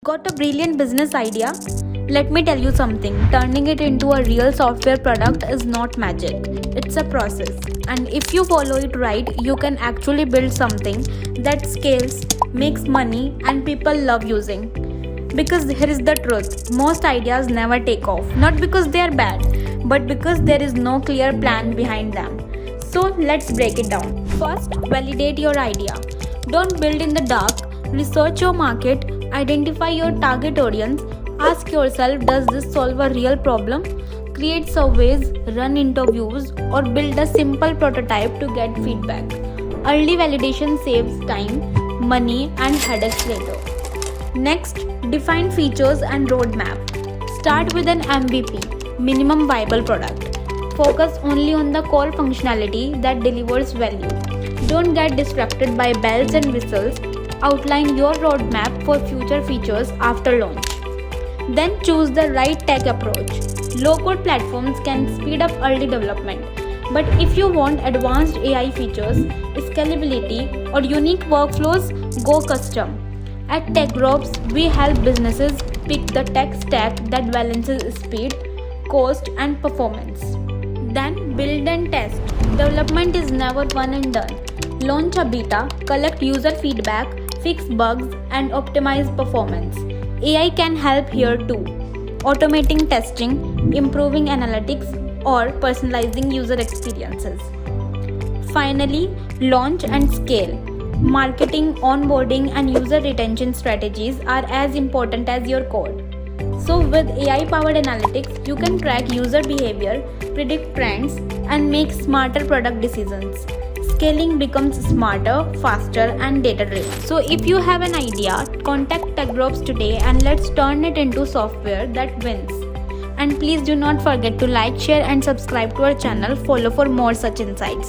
Got a brilliant business idea? Let me tell you something. Turning it into a real software product is not magic. It's a process. And if you follow it right, you can actually build something that scales, makes money, and people love using. Because here is the truth, most ideas never take off. Not because they are bad, but because there is no clear plan behind them. So let's break it down. First, validate your idea. Don't build in the dark. Research your market, identify your target audience, ask yourself, does this solve a real problem? Create surveys, run interviews, or build a simple prototype to get feedback. Early validation saves time, money, and headaches later. Next, define features and roadmap. Start with an MVP, minimum viable product. Focus only on the core functionality that delivers value. Don't get distracted by bells and whistles. Outline your roadmap for future features after launch. Then choose the right tech approach. Low-code platforms can speed up early development. But if you want advanced AI features, scalability, or unique workflows, go custom. At TechGropse, we help businesses pick the tech stack that balances speed, cost, and performance. Then build and test. Development is never one and done. Launch a beta, collect user feedback, fix bugs, and optimize performance. AI can help here too. Automating testing, improving analytics, or personalizing user experiences. Finally, launch and scale. Marketing, onboarding, and user retention strategies are as important as your code. So with AI-powered analytics, you can track user behavior, predict trends, and make smarter product decisions. Scaling becomes smarter, faster, and data-driven. So if you have an idea, contact TechGropse today and let's turn it into software that wins. And please do not forget to like, share, and subscribe to our channel. Follow for more such insights.